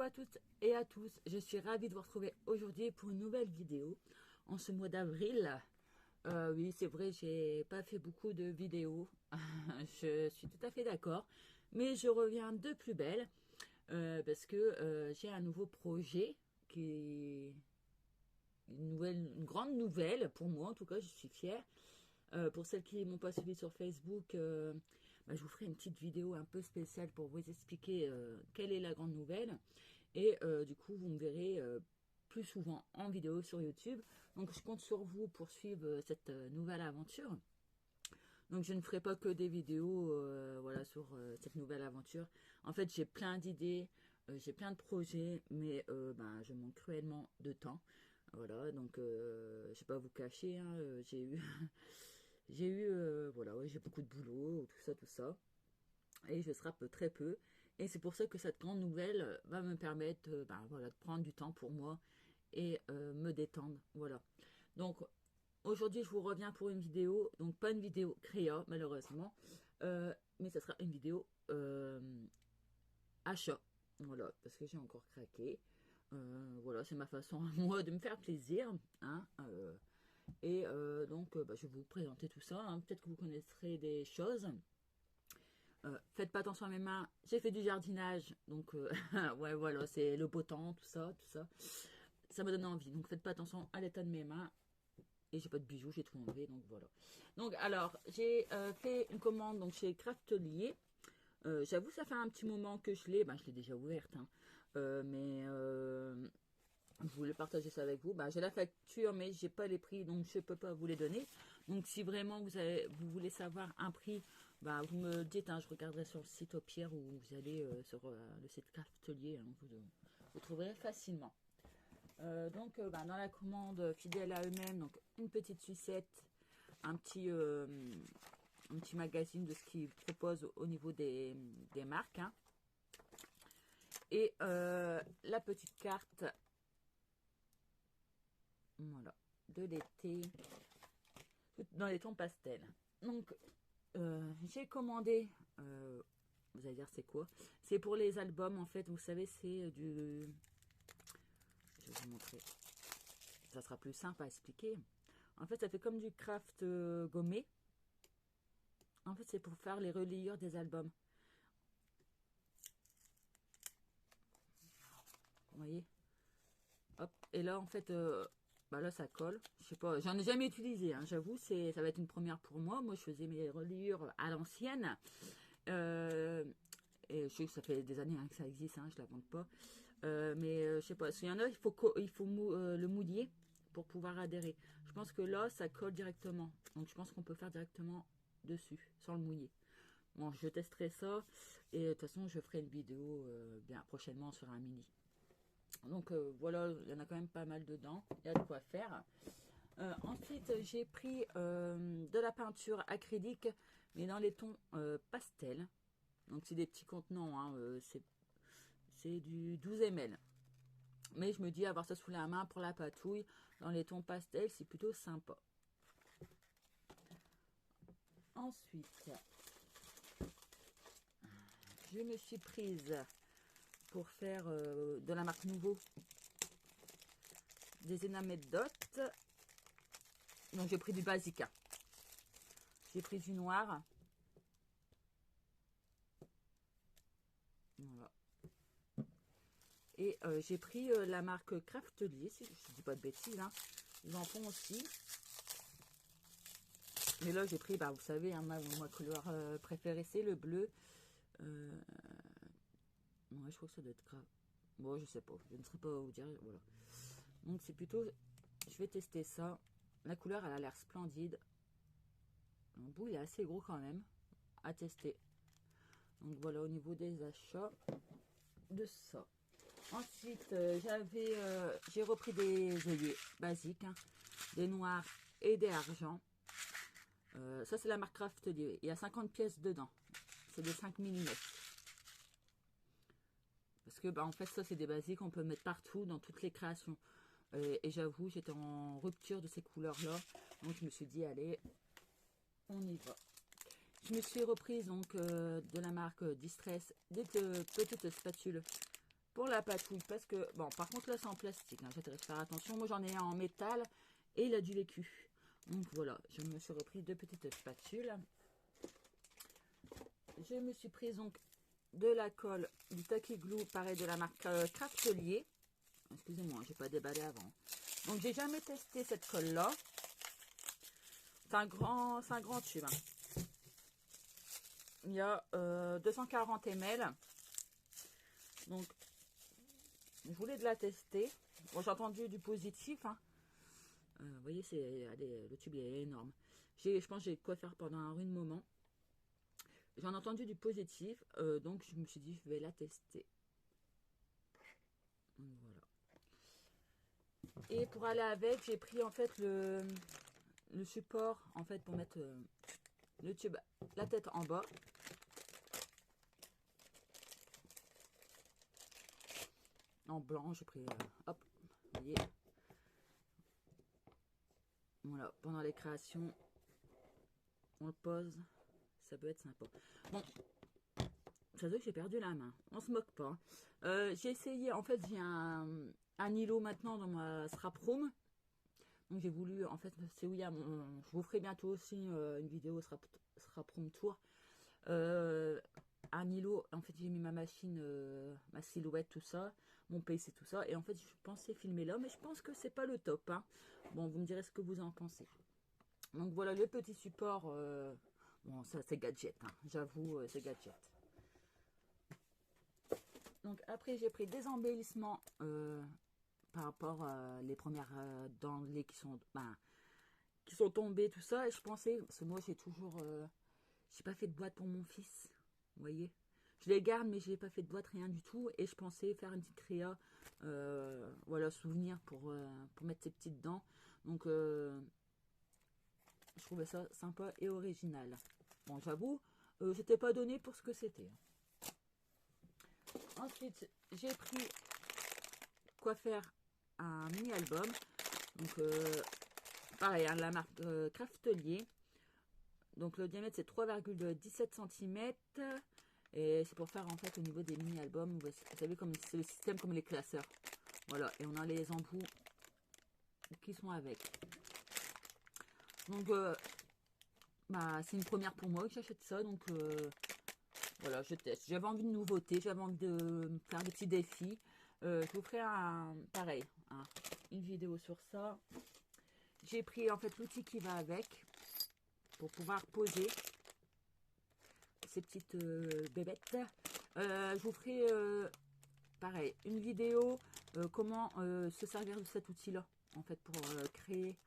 à toutes et à tous, je suis ravie de vous retrouver aujourd'hui pour une nouvelle vidéo en ce mois d'avril. Oui, c'est vrai, j'ai pas fait beaucoup de vidéos, je suis tout à fait d'accord, mais je reviens de plus belle parce que j'ai un nouveau projet qui est une grande nouvelle pour moi, en tout cas je suis fière. Pour celles qui ne m'ont pas suivi sur Facebook, je vous ferai une petite vidéo un peu spéciale pour vous expliquer quelle est la grande nouvelle. Et du coup, vous me verrez plus souvent en vidéo sur YouTube. Donc, je compte sur vous pour suivre cette nouvelle aventure. Donc, je ne ferai pas que des vidéos voilà, sur cette nouvelle aventure. En fait, j'ai plein d'idées, j'ai plein de projets, mais je manque cruellement de temps. Voilà, donc je ne vais pas vous cacher, hein, j'ai eu... voilà, ouais, j'ai beaucoup de boulot, tout ça. Et je scrape très peu. Et c'est pour ça que cette grande nouvelle va me permettre voilà, de prendre du temps pour moi et me détendre. Voilà. Donc, aujourd'hui, je vous reviens pour une vidéo. Donc, pas une vidéo créa, malheureusement. Mais ça sera une vidéo achat. Voilà, parce que j'ai encore craqué. Voilà, c'est ma façon à moi de me faire plaisir. Hein, et je vais vous présenter tout ça. Hein. Peut-être que vous connaîtrez des choses. Faites pas attention à mes mains. J'ai fait du jardinage. Donc, ouais, voilà, c'est le beau temps, tout ça, tout ça. Ça me donne envie. Donc, faites pas attention à l'état de mes mains. Et j'ai pas de bijoux, j'ai tout enlevé. Donc, voilà. Donc, alors, j'ai fait une commande donc, chez Craftelier. J'avoue, ça fait un petit moment que je l'ai. Je l'ai déjà ouverte. Hein. Je voulais partager ça avec vous. J'ai la facture, mais j'ai pas les prix, donc je peux pas vous les donner. Donc, si vraiment vous voulez savoir un prix, vous me le dites. Hein, je regarderai sur le site au pire ou vous allez sur le site Craftelier. Hein, vous trouverez facilement. Dans la commande fidèle à eux-mêmes, donc une petite sucette, un petit magazine de ce qu'ils proposent au niveau des marques. Hein, et la petite carte. Voilà, de l'été, dans les tons pastels. Donc, j'ai commandé, vous allez dire c'est quoi? C'est pour les albums, en fait, vous savez, c'est du... Je vais vous montrer. Ça sera plus simple à expliquer. En fait, ça fait comme du craft gommé. En fait, c'est pour faire les reliures des albums. Vous voyez? Hop, et là, en fait... là, ça colle. Je sais pas, j'en ai jamais utilisé. Hein, j'avoue, ça va être une première pour moi. Moi, je faisais mes reliures à l'ancienne. Et je sais que ça fait des années que ça existe. Hein, je la vends pas. Mais je sais pas. S'il y en a, il faut le mouiller pour pouvoir adhérer. Je pense que là, ça colle directement. Donc, je pense qu'on peut faire directement dessus, sans le mouiller. Bon, je testerai ça. Et de toute façon, je ferai une vidéo bien prochainement sur un mini. Donc voilà, il y en a quand même pas mal dedans. Il y a de quoi faire. Ensuite, j'ai pris de la peinture acrylique, mais dans les tons pastel. Donc c'est des petits contenants. Hein, c'est du 12 ml. Mais je me dis, avoir ça sous la main pour la patouille, dans les tons pastel, c'est plutôt sympa. Ensuite, je me suis prise pour faire de la marque Nouveau des énamédes Dot. Donc j'ai pris du Basica. J'ai pris du noir. Voilà. Et j'ai pris la marque Craftelier, si je ne dis pas de bêtises. Hein. Ils en font aussi. Mais là j'ai pris, vous savez, hein, ma couleur préférée c'est le bleu. Ouais, je crois que ça doit être grave. Bon, je sais pas. Je ne saurais pas vous dire. Voilà. Donc c'est plutôt... Je vais tester ça. La couleur, elle a l'air splendide. Le bout, il est assez gros quand même. À tester. Donc voilà, au niveau des achats de ça. Ensuite, j'ai repris des œillets basiques. Hein, des noirs et des argents. Ça, c'est la marque Craftelier. Il y a 50 pièces dedans. C'est des 5 mm. Parce que, en fait, ça, c'est des basiques. On peut mettre partout, dans toutes les créations. Et j'avoue, j'étais en rupture de ces couleurs-là. Donc, je me suis dit, allez, on y va. Je me suis reprise, donc, de la marque Distress, des petites spatules pour la patouille. Parce que, bon, par contre, là, c'est en plastique. Hein, j'essaierai de faire attention. Moi, j'en ai un en métal et il a du vécu. Donc, voilà, je me suis repris 2 petites spatules. Je me suis prise donc de la colle du Tacky Glue, pareil, de la marque Craftelier. Excusez-moi, j'ai pas déballé avant. Donc, j'ai jamais testé cette colle-là. C'est un grand tube. Hein. Il y a 240 ml. Donc, je voulais de la tester. Bon, j'ai entendu du positif. Hein. Vous voyez, le tube est énorme. Je pense que j'ai de quoi faire pendant un moment. J'en ai entendu du positif. Donc, je me suis dit, je vais la tester. Donc, voilà. Et pour aller avec, j'ai pris en fait le support en fait pour mettre le tube, la tête en bas. En blanc, j'ai pris, hop, vous voyez. Voilà, pendant les créations, on le pose, ça peut être sympa. Bon, ça veut que j'ai perdu la main, on se moque pas. J'ai essayé, en fait, j'ai un îlot maintenant dans ma Strap Room. Donc j'ai voulu, en fait, c'est où il y a je vous ferai bientôt aussi une vidéo Strap Room Tour. Un îlot, en fait j'ai mis ma machine, ma silhouette, tout ça, mon PC, tout ça, et en fait je pensais filmer là, mais je pense que c'est pas le top. Hein. Bon, vous me direz ce que vous en pensez. Donc voilà le petit support, bon ça c'est gadget, hein. J'avoue c'est gadget. Donc après j'ai pris des embellissements par rapport les premières dents de lait qui sont tombées, tout ça, et je pensais, parce que moi j'ai toujours, j'ai pas fait de boîte pour mon fils. Vous voyez, je les garde, mais je n'ai pas fait de boîte, rien du tout. Et je pensais faire une petite créa, voilà, souvenir pour mettre ces petites dents. Donc, je trouvais ça sympa et original. Bon, j'avoue, c'était pas donné pour ce que c'était. Ensuite, j'ai pris quoi faire un mini-album. Donc, pareil, hein, la marque Craftelier. Donc, le diamètre, c'est 3,17 cm. Et c'est pour faire en fait au niveau des mini-albums, vous savez comme c'est le système comme les classeurs. Voilà, et on a les embouts qui sont avec. Donc c'est une première pour moi que j'achète ça, donc voilà, je teste. J'avais envie de nouveautés, j'avais envie de faire des petits défis. Je vous ferai pareil, une vidéo sur ça. J'ai pris en fait l'outil qui va avec pour pouvoir poser ces petites bébêtes. Je vous ferai pareil une vidéo comment se servir de cet outil là en fait pour créer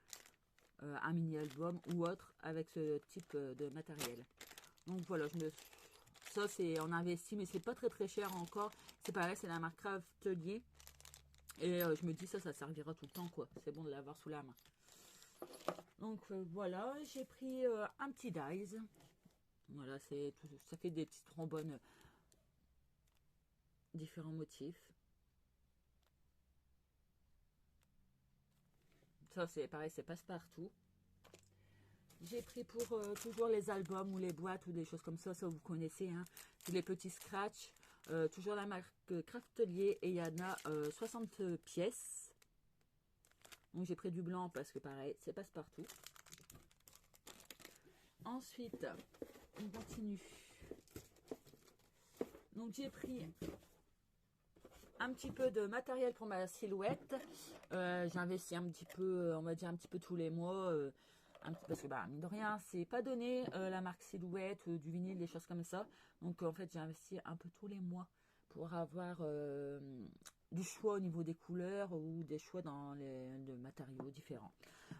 un mini album ou autre avec ce type de matériel. Donc voilà, ça c'est on investit, mais c'est pas très cher encore. C'est pareil, c'est la marque Craftelier et je me dis ça servira tout le temps quoi. C'est bon de l'avoir sous la main. Donc voilà, j'ai pris un petit dies. Voilà, ça fait des petits trombones différents motifs. Ça c'est pareil, c'est passe-partout. J'ai pris pour toujours les albums ou les boîtes ou des choses comme ça vous connaissez, hein. C'est les petits scratch, toujours la marque Craftelier et il y en a 60 pièces. Donc j'ai pris du blanc parce que pareil, c'est passe-partout. Ensuite, on continue. Donc j'ai pris un petit peu de matériel pour ma silhouette. J'investis un petit peu, on va dire un petit peu tous les mois. Parce que mine de rien, c'est pas donné la marque Silhouette, du vinyle, des choses comme ça. Donc en fait, j'ai investi un peu tous les mois pour avoir du choix au niveau des couleurs ou des choix dans les matériaux différents.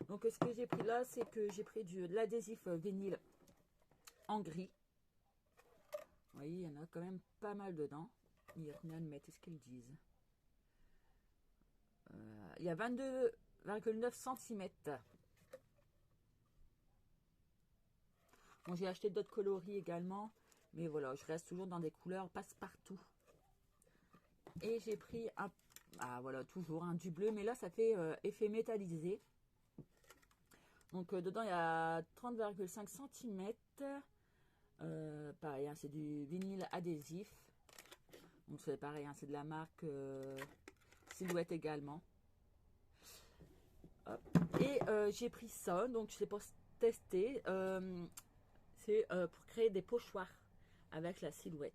Donc ce que j'ai pris là, c'est que j'ai pris de l'adhésif vinyle en gris. Vous voyez, il y en a quand même pas mal dedans. Il y a combien de mètres, est-ce qu'ils disent? Il y a 22,9 cm. Bon, j'ai acheté d'autres coloris également, mais voilà, je reste toujours dans des couleurs passe-partout. Et j'ai pris voilà, toujours du bleu, mais là ça fait effet métallisé. Donc dedans il y a 30,5 cm. Pareil, hein, c'est du vinyle adhésif. Donc c'est pareil, hein, c'est de la marque Silhouette également. Hop. Et j'ai pris ça, donc c'est pour tester. C'est pour créer des pochoirs avec la Silhouette.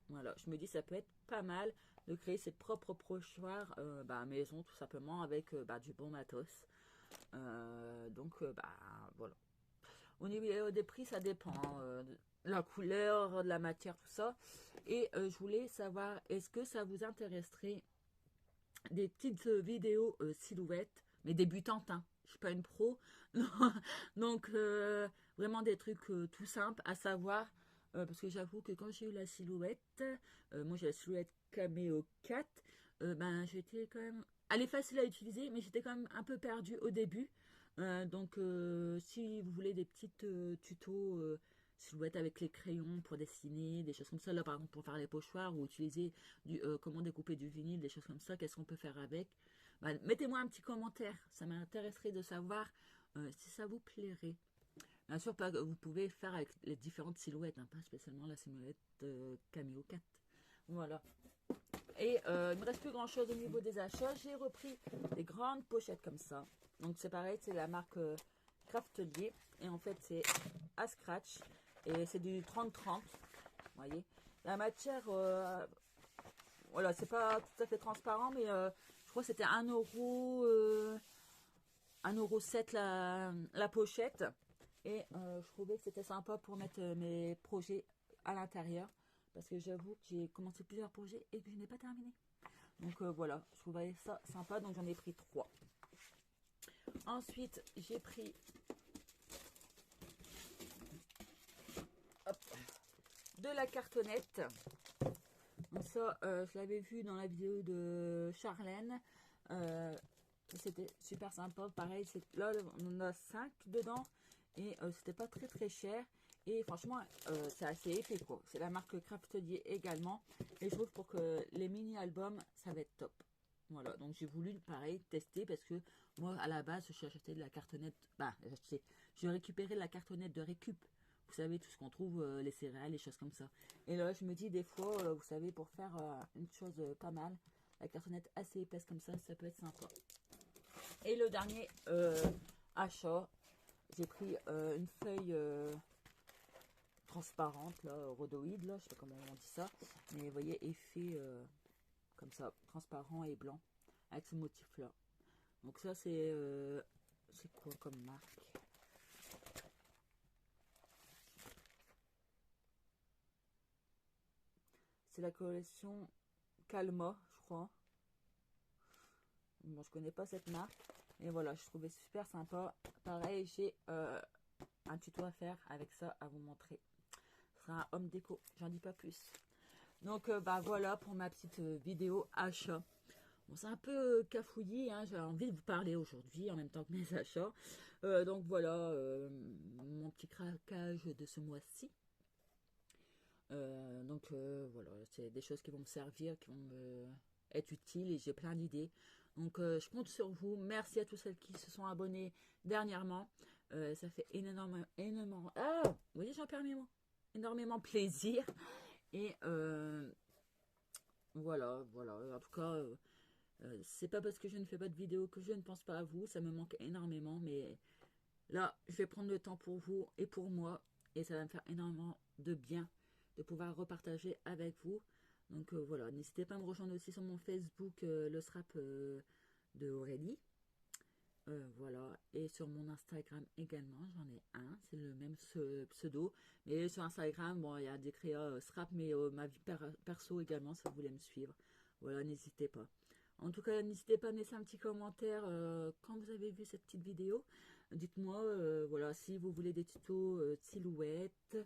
Voilà, je me dis ça peut être pas mal de créer ses propres pochoirs à maison tout simplement avec du bon matos. Voilà. Au niveau des prix, ça dépend de la couleur, de la matière, tout ça. Et je voulais savoir, est-ce que ça vous intéresserait des petites vidéos silhouettes, mais débutantes, hein. Je suis pas une pro. Donc, vraiment des trucs tout simples, à savoir, parce que j'avoue que quand j'ai eu la Silhouette, moi j'ai la Silhouette Cameo 4, j'étais quand même... Elle est facile à utiliser, mais j'étais quand même un peu perdue au début. Si vous voulez des petites tutos silhouettes avec les crayons pour dessiner, des choses comme ça, là par exemple pour faire les pochoirs ou utiliser comment découper du vinyle, des choses comme ça, qu'est-ce qu'on peut faire avec, mettez-moi un petit commentaire, ça m'intéresserait de savoir si ça vous plairait. Bien sûr, vous pouvez faire avec les différentes silhouettes, hein, pas spécialement la silhouette Cameo 4. Voilà. Et il ne me reste plus grand chose au niveau des achats. J'ai repris des grandes pochettes comme ça. Donc c'est pareil, c'est la marque Craftelier. Et en fait c'est à scratch. Et c'est du 30-30. Vous voyez. La matière, voilà, c'est pas tout à fait transparent, mais je crois que c'était 1,07 € la pochette. Et je trouvais que c'était sympa pour mettre mes projets à l'intérieur. Parce que j'avoue que j'ai commencé plusieurs projets et que je n'ai pas terminé. Donc voilà, je trouvais ça sympa. Donc j'en ai pris 3. Ensuite, j'ai pris de la cartonnette. Donc ça, je l'avais vu dans la vidéo de Charlène. C'était super sympa. Pareil, là, on en a 5 dedans. Et c'était pas très très cher. Et franchement, c'est assez épais quoi. C'est la marque Craftelier également. Et je trouve pour que les mini-albums, ça va être top. Voilà, donc j'ai voulu pareil tester parce que moi à la base j'ai acheté de la cartonnette. J'ai récupéré la cartonnette de récup. Vous savez, tout ce qu'on trouve, les céréales, les choses comme ça. Et là, je me dis des fois, vous savez, pour faire une chose pas mal, la cartonnette assez épaisse comme ça peut être sympa. Et le dernier achat, j'ai pris une feuille transparente, là, rhodoïde, là, je sais pas comment on dit ça, mais vous voyez, effet comme ça, transparent et blanc, avec ce motif-là. Donc ça, c'est quoi comme marque? C'est la collection Calma, je crois. Bon, je connais pas cette marque. Et voilà, je trouvais super sympa. Pareil, j'ai un tuto à faire avec ça à vous montrer. Ce sera un home déco, j'en dis pas plus. Donc voilà pour ma petite vidéo achat. Bon, c'est un peu cafouillis, hein, j'ai envie de vous parler aujourd'hui en même temps que mes achats. Donc voilà, mon petit craquage de ce mois-ci. Voilà, c'est des choses qui vont me servir, qui vont me être utiles et j'ai plein d'idées. Donc je compte sur vous. Merci à tous celles qui se sont abonnés dernièrement. Ça fait énormément. Ah, vous voyez, j'en perds mes mots. Énormément plaisir. Et voilà. En tout cas, c'est pas parce que je ne fais pas de vidéo que je ne pense pas à vous. Ça me manque énormément. Mais là, je vais prendre le temps pour vous et pour moi. Et ça va me faire énormément de bien de pouvoir repartager avec vous. Donc voilà, n'hésitez pas à me rejoindre aussi sur mon Facebook, le Scrap de Aurélie. Voilà, et sur mon Instagram également, j'en ai un, c'est le même pseudo. Mais sur Instagram, bon, il y a des créas Scrap, mais ma vie perso également, si vous voulez me suivre. Voilà, n'hésitez pas. En tout cas, n'hésitez pas à me laisser un petit commentaire quand vous avez vu cette petite vidéo. Dites-moi, voilà, si vous voulez des tutos silhouettes,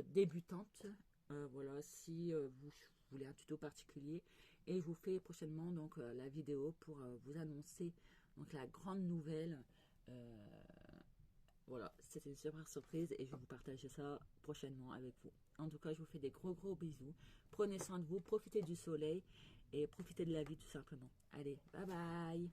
débutantes. Voilà, si vous voulez un tuto particulier. Et je vous fais prochainement donc la vidéo pour vous annoncer donc la grande nouvelle. Voilà, c'était une super surprise et je vais vous partager ça prochainement avec vous. En tout cas, je vous fais des gros bisous. Prenez soin de vous, profitez du soleil et profitez de la vie tout simplement. Allez, bye bye!